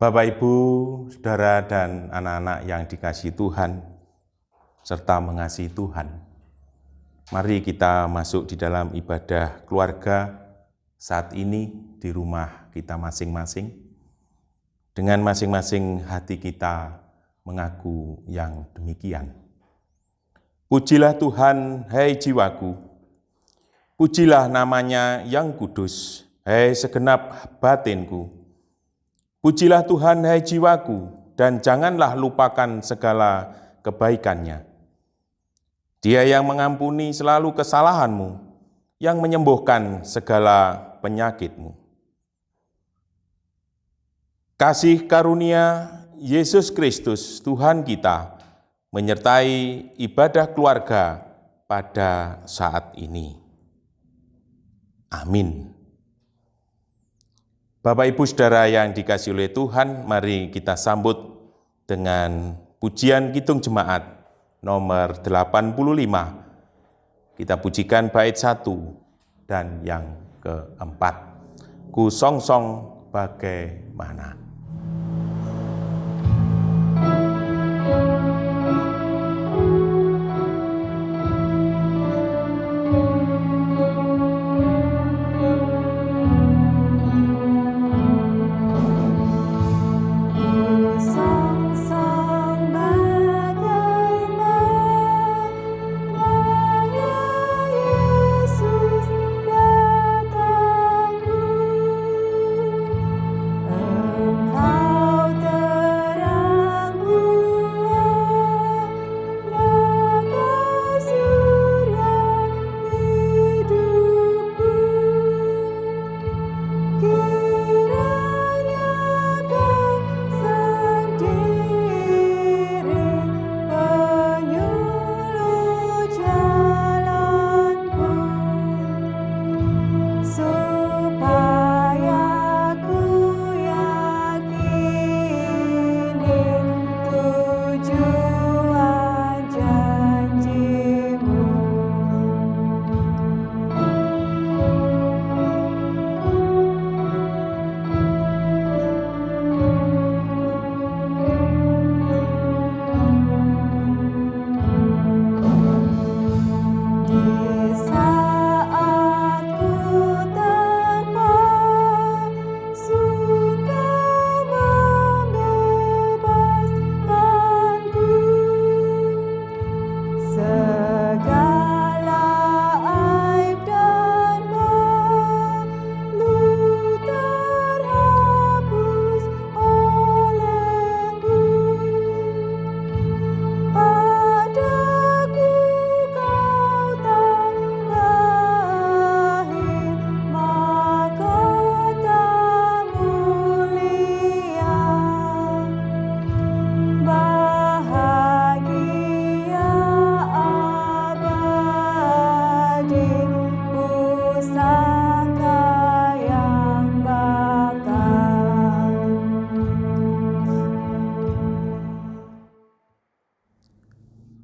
Bapak, Ibu, Saudara, dan anak-anak yang dikasihi Tuhan, serta mengasihi Tuhan, mari kita masuk di dalam ibadah keluarga saat ini di rumah kita masing-masing, dengan masing-masing hati kita mengaku yang demikian. Pujilah Tuhan, hai jiwaku, pujilah namanya yang kudus, hai segenap batinku. Pujilah Tuhan, hai jiwaku, dan janganlah lupakan segala kebaikannya. Dia yang mengampuni selalu kesalahanmu, yang menyembuhkan segala penyakitmu. Kasih karunia Yesus Kristus, Tuhan kita, menyertai ibadah keluarga pada saat ini. Amin. Bapak, Ibu, Saudara yang dikasihi oleh Tuhan, mari kita sambut dengan pujian Kidung Jemaat nomor 85. Kita pujikan bait 1 dan yang keempat. Ku songsong bagaimana.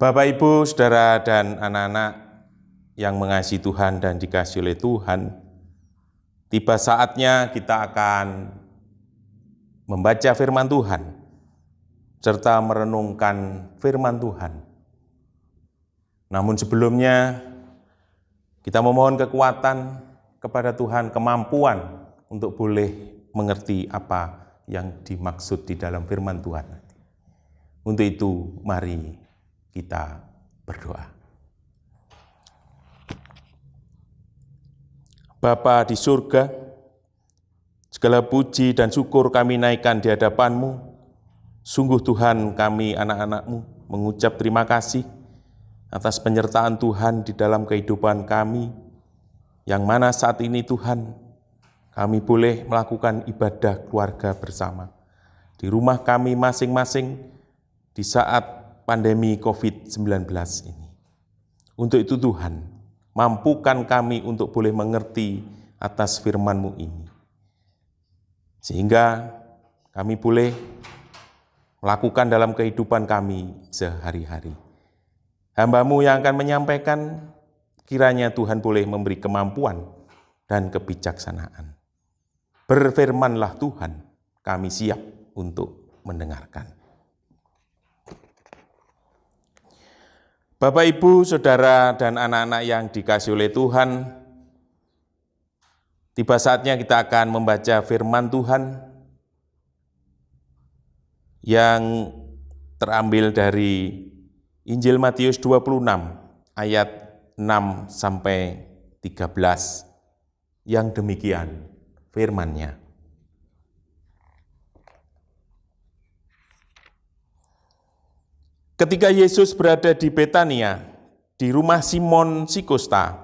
Bapak, Ibu, Saudara, dan anak-anak yang mengasihi Tuhan dan dikasihi oleh Tuhan, tiba saatnya kita akan membaca firman Tuhan, serta merenungkan firman Tuhan. Namun sebelumnya, kita memohon kekuatan kepada Tuhan, kemampuan untuk boleh mengerti apa yang dimaksud di dalam firman Tuhan. Untuk itu, mari kita berdoa. Bapa di surga, segala puji dan syukur kami naikkan di hadapan-Mu. Sungguh Tuhan, kami anak-anak-Mu mengucap terima kasih atas penyertaan Tuhan di dalam kehidupan kami, yang mana saat ini Tuhan, kami boleh melakukan ibadah keluarga bersama di rumah kami masing-masing di saat pandemi COVID-19 ini. Untuk itu Tuhan, mampukan kami untuk boleh mengerti atas firman-Mu ini, sehingga kami boleh melakukan dalam kehidupan kami sehari-hari. Hamba-Mu yang akan menyampaikan, kiranya Tuhan boleh memberi kemampuan dan kebijaksanaan. Berfirmanlah Tuhan, kami siap untuk mendengarkan. Bapak, Ibu, Saudara, dan anak-anak yang dikasihi oleh Tuhan, tiba saatnya kita akan membaca firman Tuhan yang terambil dari Injil Matius 26 ayat 6 sampai 13 yang demikian firman-Nya. Ketika Yesus berada di Betania, di rumah Simon si Kusta,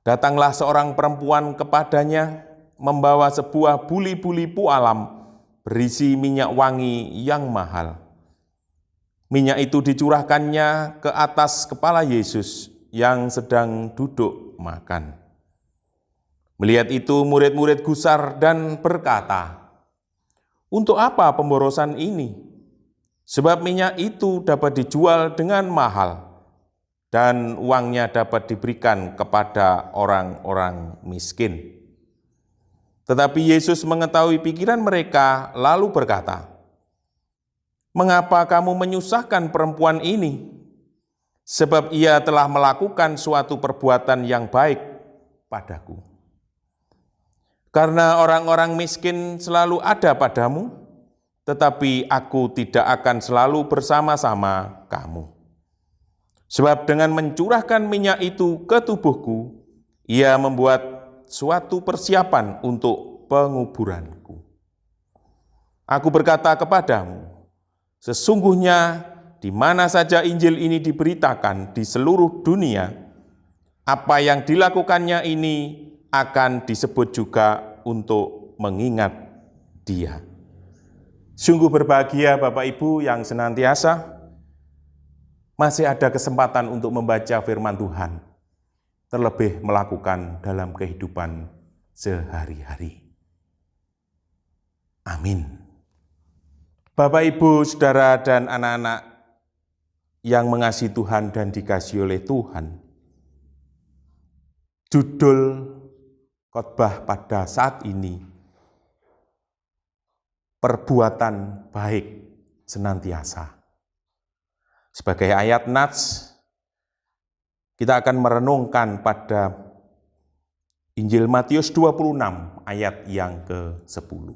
datanglah seorang perempuan kepadanya membawa sebuah buli-buli pualam berisi minyak wangi yang mahal. Minyak itu dicurahkannya ke atas kepala Yesus yang sedang duduk makan. Melihat itu murid-murid gusar dan berkata, "Untuk apa pemborosan ini? Sebab minyak itu dapat dijual dengan mahal dan uangnya dapat diberikan kepada orang-orang miskin." Tetapi Yesus mengetahui pikiran mereka lalu berkata, "Mengapa kamu menyusahkan perempuan ini? Sebab ia telah melakukan suatu perbuatan yang baik padaku. Karena orang-orang miskin selalu ada padamu, tetapi aku tidak akan selalu bersama-sama kamu. Sebab dengan mencurahkan minyak itu ke tubuhku, ia membuat suatu persiapan untuk penguburanku. Aku berkata kepadamu, sesungguhnya di mana saja Injil ini diberitakan di seluruh dunia, apa yang dilakukannya ini akan disebut juga untuk mengingat Dia." Sungguh berbahagia Bapak Ibu yang senantiasa masih ada kesempatan untuk membaca firman Tuhan, terlebih melakukan dalam kehidupan sehari-hari. Amin. Bapak, Ibu, Saudara, dan anak-anak yang mengasihi Tuhan dan dikasihi oleh Tuhan, judul khotbah pada saat ini, perbuatan baik senantiasa. Sebagai ayat nats, kita akan merenungkan pada Injil Matius 26 ayat yang ke-10.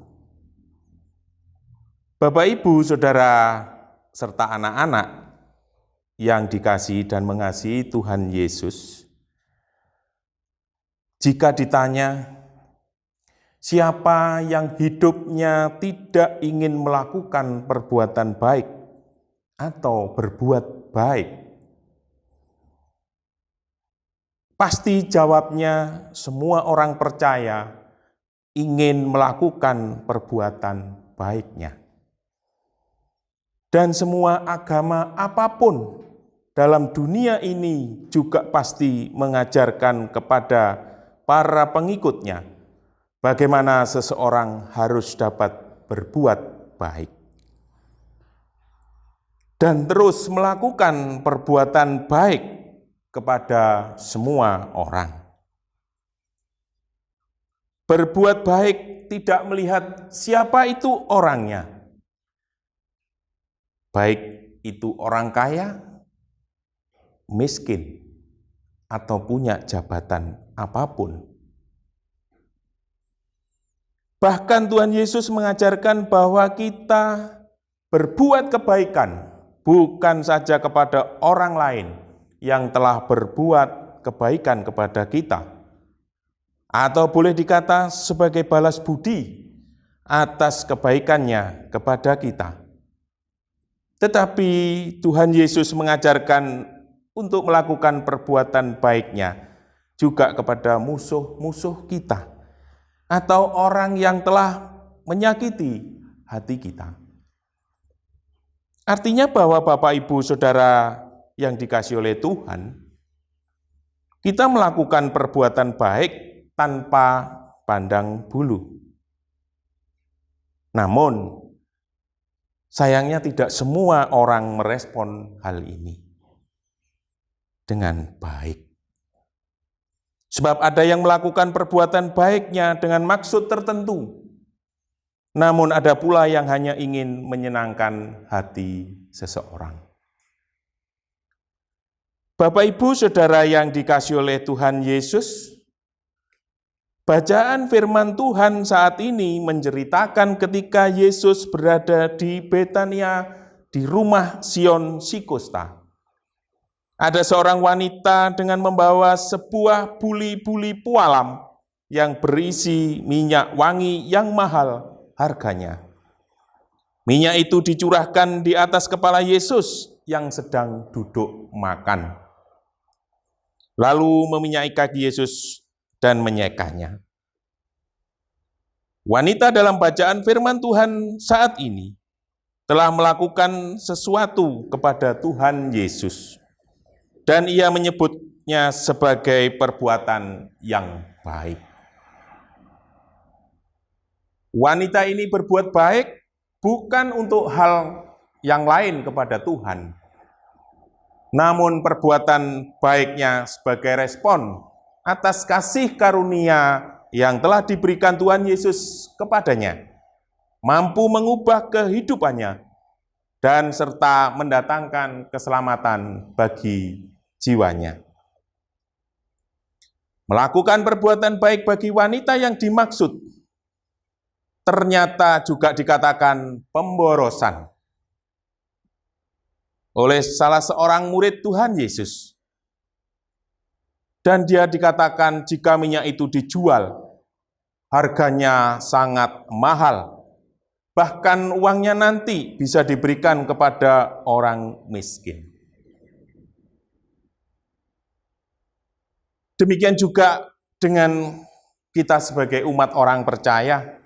Bapak, Ibu, Saudara, serta anak-anak yang dikasihi dan mengasihi Tuhan Yesus, jika ditanya, siapa yang hidupnya tidak ingin melakukan perbuatan baik atau berbuat baik? Pasti jawabnya semua orang percaya ingin melakukan perbuatan baiknya. Dan semua agama apapun dalam dunia ini juga pasti mengajarkan kepada para pengikutnya bagaimana seseorang harus dapat berbuat baik dan terus melakukan perbuatan baik kepada semua orang. Berbuat baik tidak melihat siapa itu orangnya, baik itu orang kaya, miskin, atau punya jabatan apapun. Bahkan Tuhan Yesus mengajarkan bahwa kita berbuat kebaikan bukan saja kepada orang lain yang telah berbuat kebaikan kepada kita, atau boleh dikata sebagai balas budi atas kebaikannya kepada kita. Tetapi Tuhan Yesus mengajarkan untuk melakukan perbuatan baiknya juga kepada musuh-musuh kita atau orang yang telah menyakiti hati kita. Artinya bahwa Bapak, Ibu, Saudara yang dikasihi oleh Tuhan, kita melakukan perbuatan baik tanpa pandang bulu. Namun, sayangnya tidak semua orang merespon hal ini dengan baik. Sebab ada yang melakukan perbuatan baiknya dengan maksud tertentu. namun ada pula yang hanya ingin menyenangkan hati seseorang. Bapak, Ibu, Saudara yang dikasihi oleh Tuhan Yesus, bacaan firman Tuhan saat ini menceritakan ketika Yesus berada di Betania di rumah Sion Sikosta. Ada seorang wanita dengan membawa sebuah buli-buli pualam yang berisi minyak wangi yang mahal harganya. Minyak itu dicurahkan di atas kepala Yesus yang sedang duduk makan. Lalu meminyaki kaki Yesus dan menyekanya. Wanita dalam bacaan firman Tuhan saat ini telah melakukan sesuatu kepada Tuhan Yesus, dan ia menyebutnya sebagai perbuatan yang baik. Wanita ini berbuat baik bukan untuk hal yang lain kepada Tuhan, namun perbuatan baiknya sebagai respon atas kasih karunia yang telah diberikan Tuhan Yesus kepadanya, mampu mengubah kehidupannya dan serta mendatangkan keselamatan bagi jiwanya. Melakukan perbuatan baik bagi wanita yang dimaksud ternyata juga dikatakan pemborosan oleh salah seorang murid Tuhan Yesus. Dan dia dikatakan jika minyak itu dijual, harganya sangat mahal. Bahkan uangnya nanti bisa diberikan kepada orang miskin. Demikian juga dengan kita sebagai umat orang percaya,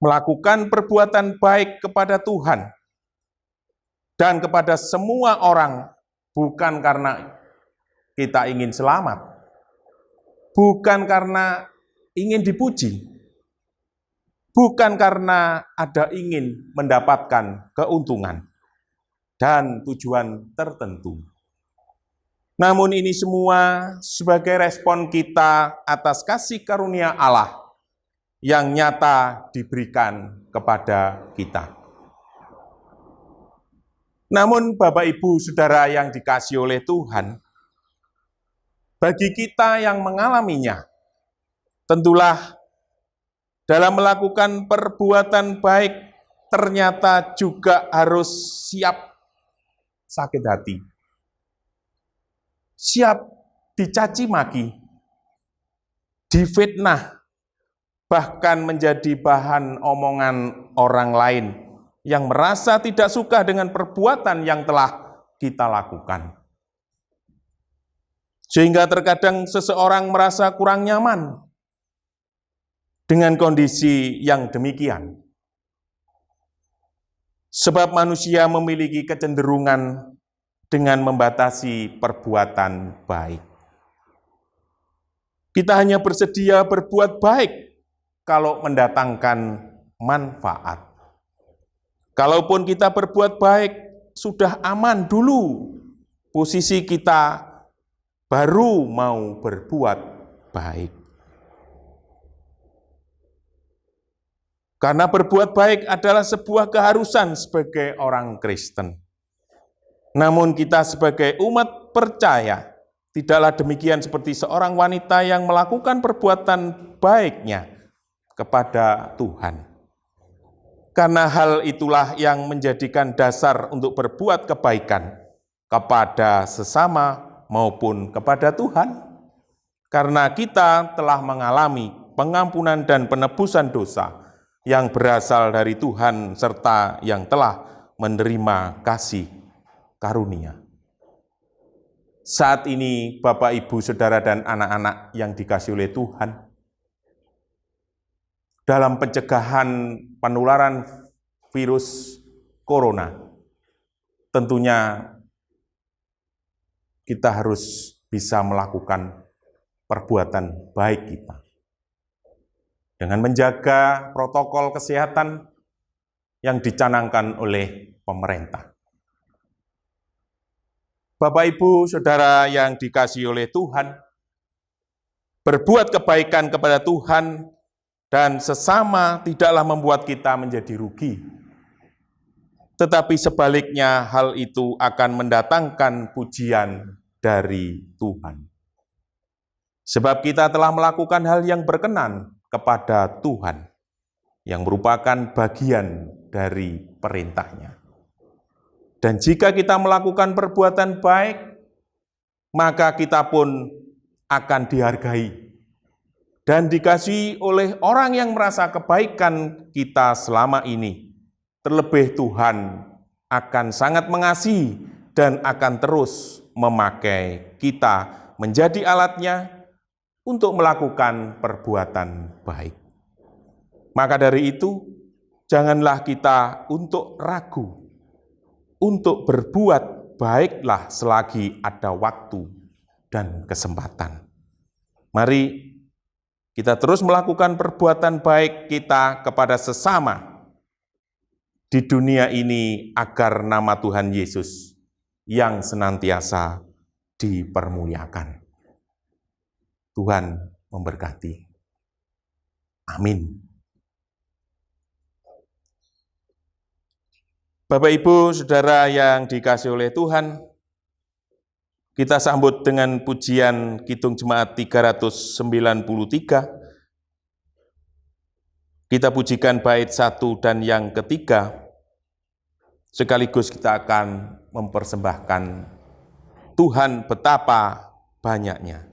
melakukan perbuatan baik kepada Tuhan dan kepada semua orang, bukan karena kita ingin selamat, bukan karena ingin dipuji, bukan karena ada ingin mendapatkan keuntungan dan tujuan tertentu. Namun ini semua sebagai respon kita atas kasih karunia Allah yang nyata diberikan kepada kita. Namun Bapak, Ibu, Saudara yang dikasihi oleh Tuhan, bagi kita yang mengalaminya, tentulah dalam melakukan perbuatan baik ternyata juga harus siap sakit hati, siap dicaci maki, difitnah, bahkan menjadi bahan omongan orang lain yang merasa tidak suka dengan perbuatan yang telah kita lakukan. Sehingga terkadang seseorang merasa kurang nyaman dengan kondisi yang demikian. Sebab manusia memiliki kecenderungan dengan membatasi perbuatan baik. Kita hanya bersedia berbuat baik kalau mendatangkan manfaat. Kalaupun kita berbuat baik, sudah aman dulu. Posisi kita baru mau berbuat baik. Karena berbuat baik adalah sebuah keharusan sebagai orang Kristen. Namun kita sebagai umat percaya, tidaklah demikian seperti seorang wanita yang melakukan perbuatan baiknya kepada Tuhan. Karena hal itulah yang menjadikan dasar untuk berbuat kebaikan kepada sesama maupun kepada Tuhan. Karena kita telah mengalami pengampunan dan penebusan dosa yang berasal dari Tuhan serta yang telah menerima kasih karunia. Saat ini Bapak, Ibu, Saudara, dan anak-anak yang dikasihi oleh Tuhan, dalam pencegahan penularan virus corona, tentunya kita harus bisa melakukan perbuatan baik kita dengan menjaga protokol kesehatan yang dicanangkan oleh pemerintah. Bapak, Ibu, Saudara yang dikasihi oleh Tuhan, berbuat kebaikan kepada Tuhan dan sesama tidaklah membuat kita menjadi rugi. Tetapi sebaliknya hal itu akan mendatangkan pujian dari Tuhan. Sebab kita telah melakukan hal yang berkenan kepada Tuhan, yang merupakan bagian dari perintahnya. Dan jika kita melakukan perbuatan baik, maka kita pun akan dihargai dan dikasihi oleh orang yang merasa kebaikan kita selama ini. Terlebih Tuhan akan sangat mengasihi dan akan terus memakai kita menjadi alatnya untuk melakukan perbuatan baik. Maka dari itu, janganlah kita untuk ragu, untuk berbuat baiklah selagi ada waktu dan kesempatan. Mari kita terus melakukan perbuatan baik kita kepada sesama di dunia ini agar nama Tuhan Yesus yang senantiasa dipermuliakan. Tuhan memberkati. Amin. Bapak, Ibu, Saudara yang dikasihi oleh Tuhan, kita sambut dengan pujian Kidung Jemaat 393. Kita pujikan bait 1 dan yang ketiga, sekaligus kita akan mempersembahkan Tuhan betapa banyaknya.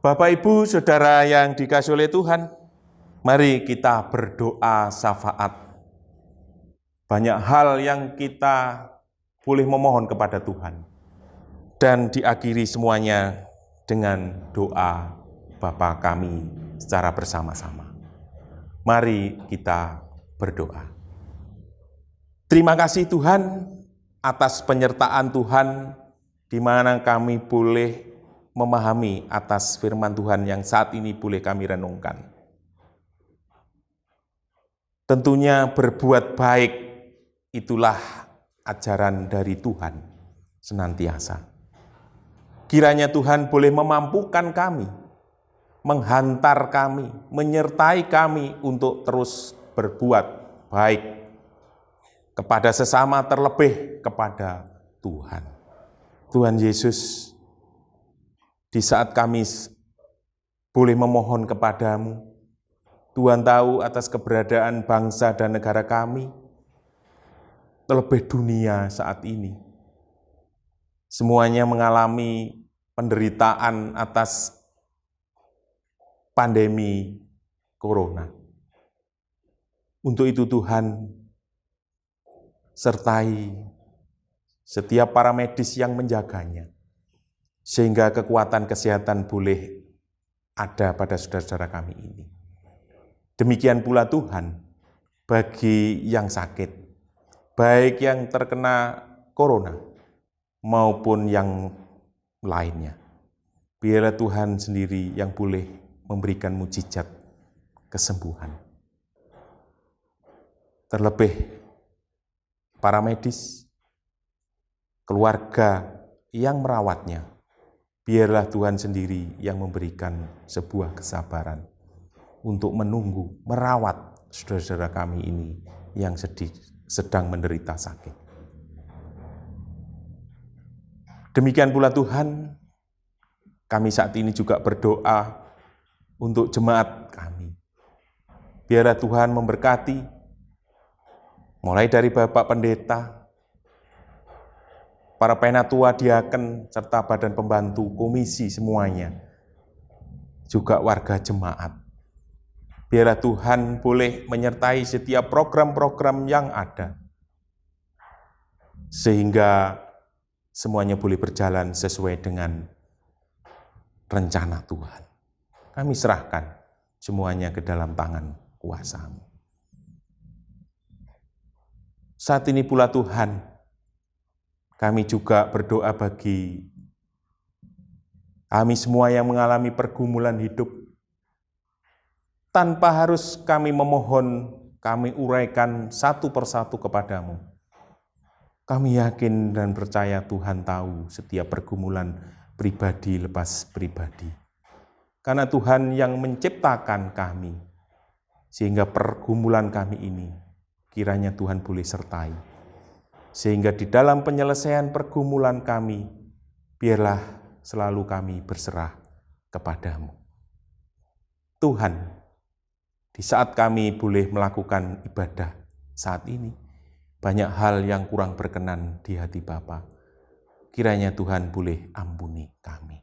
Bapak, Ibu, Saudara yang dikasihi oleh Tuhan, mari kita berdoa syafaat. Banyak hal yang kita boleh memohon kepada Tuhan. Dan diakhiri semuanya dengan doa Bapa kami secara bersama-sama. Mari kita berdoa. Terima kasih Tuhan atas penyertaan Tuhan di mana kami boleh memahami atas firman Tuhan yang saat ini boleh kami renungkan. Tentunya berbuat baik itulah ajaran dari Tuhan senantiasa. Kiranya Tuhan boleh memampukan kami, menghantar kami, menyertai kami untuk terus berbuat baik kepada sesama, terlebih kepada Tuhan. Tuhan Yesus, di saat kami boleh memohon kepadamu, Tuhan tahu atas keberadaan bangsa dan negara kami, terlebih dunia saat ini. Semuanya mengalami penderitaan atas pandemi corona. Untuk itu Tuhan, sertai setiap para medis yang menjaganya, sehingga kekuatan kesehatan boleh ada pada saudara-saudara kami ini. Demikian pula Tuhan, bagi yang sakit, baik yang terkena corona maupun yang lainnya, biarlah Tuhan sendiri yang boleh memberikan mukjizat kesembuhan. Terlebih para medis, keluarga yang merawatnya, biarlah Tuhan sendiri yang memberikan sebuah kesabaran untuk menunggu, merawat saudara-saudara kami ini yang sedang menderita sakit. Demikian pula Tuhan, kami saat ini juga berdoa untuk jemaat kami. Biarlah Tuhan memberkati, mulai dari Bapak Pendeta, para penatua, diaken, serta badan pembantu, komisi semuanya, juga warga jemaat. Biarlah Tuhan boleh menyertai setiap program-program yang ada, sehingga semuanya boleh berjalan sesuai dengan rencana Tuhan. Kami serahkan semuanya ke dalam tangan kuasa-Mu. Saat ini pula Tuhan, kami juga berdoa bagi kami semua yang mengalami pergumulan hidup. Tanpa harus kami memohon, kami uraikan satu persatu kepadamu. Kami yakin dan percaya Tuhan tahu setiap pergumulan pribadi lepas pribadi. Karena Tuhan yang menciptakan kami, sehingga pergumulan kami ini kiranya Tuhan boleh sertai. Sehingga di dalam penyelesaian pergumulan kami, biarlah selalu kami berserah kepadamu. Tuhan, di saat kami boleh melakukan ibadah saat ini, banyak hal yang kurang berkenan di hati Bapa. Kiranya Tuhan boleh ampuni kami.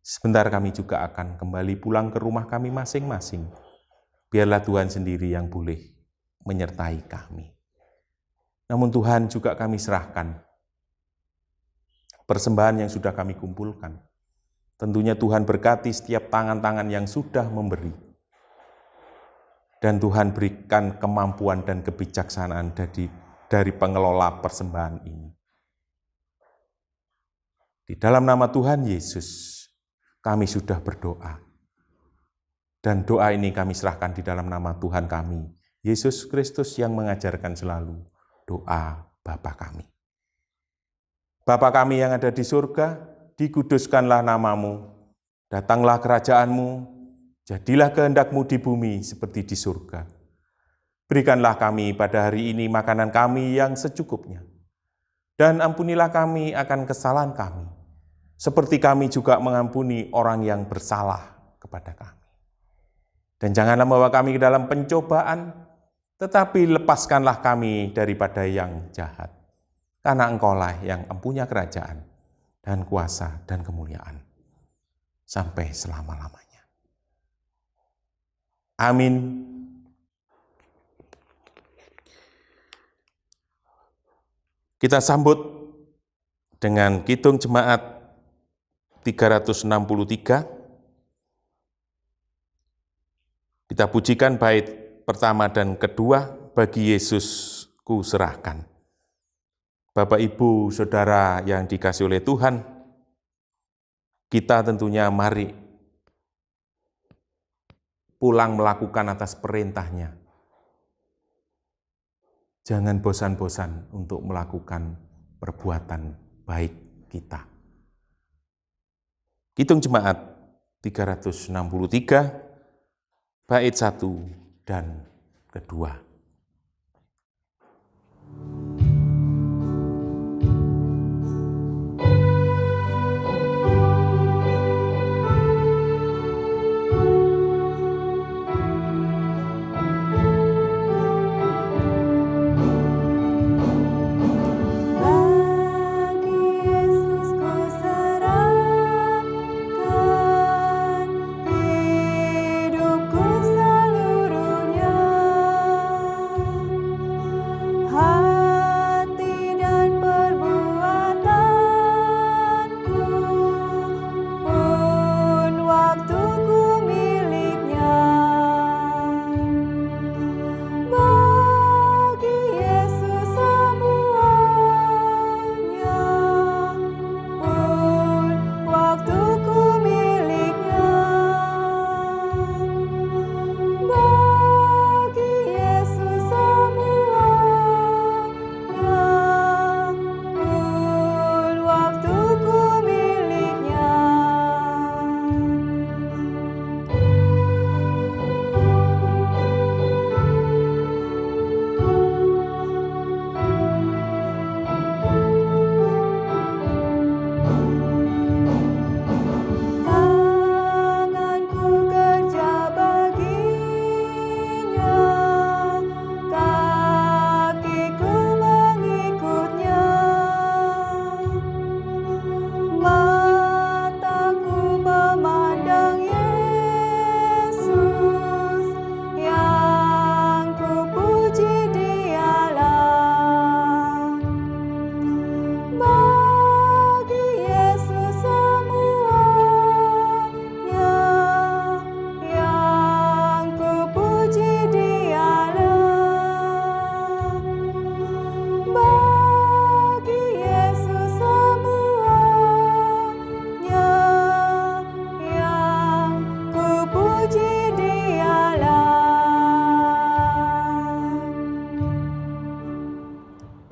Sebentar kami juga akan kembali pulang ke rumah kami masing-masing. Biarlah Tuhan sendiri yang boleh menyertai kami. Namun Tuhan juga kami serahkan persembahan yang sudah kami kumpulkan. Tentunya Tuhan berkati setiap tangan-tangan yang sudah memberi. Dan Tuhan berikan kemampuan dan kebijaksanaan dari pengelola persembahan ini. Di dalam nama Tuhan Yesus, kami sudah berdoa. Dan doa ini kami serahkan di dalam nama Tuhan kami, Yesus Kristus yang mengajarkan selalu doa Bapa kami. Bapa kami yang ada di surga, dikuduskanlah namamu, datanglah kerajaanmu, jadilah kehendak-Mu di bumi seperti di surga. Berikanlah kami pada hari ini makanan kami yang secukupnya. Dan ampunilah kami akan kesalahan kami, seperti kami juga mengampuni orang yang bersalah kepada kami. Dan janganlah membawa kami ke dalam pencobaan, tetapi lepaskanlah kami daripada yang jahat. Karena Engkaulah yang empunya kerajaan dan kuasa dan kemuliaan sampai selama-lamanya. Amin. Kita sambut dengan kidung jemaat 363. Kita pujikan bait pertama dan kedua, bagi Yesus ku serahkan. Bapak, Ibu, Saudara yang dikasihi oleh Tuhan, kita tentunya mari pulang melakukan atas perintahnya. Jangan bosan-bosan untuk melakukan perbuatan baik kita. Kidung Jemaat 363, bait 1 dan kedua.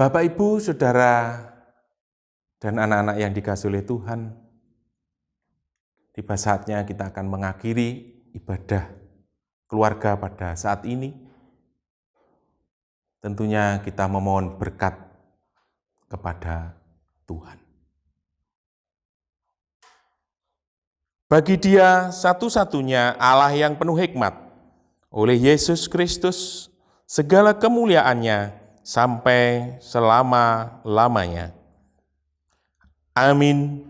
Bapak, Ibu, Saudara, dan anak-anak yang dikasihi oleh Tuhan, tiba saatnya kita akan mengakhiri ibadah keluarga pada saat ini. Tentunya kita memohon berkat kepada Tuhan. Bagi Dia satu-satunya Allah yang penuh hikmat, oleh Yesus Kristus, segala kemuliaannya sampai selama-lamanya. Amin.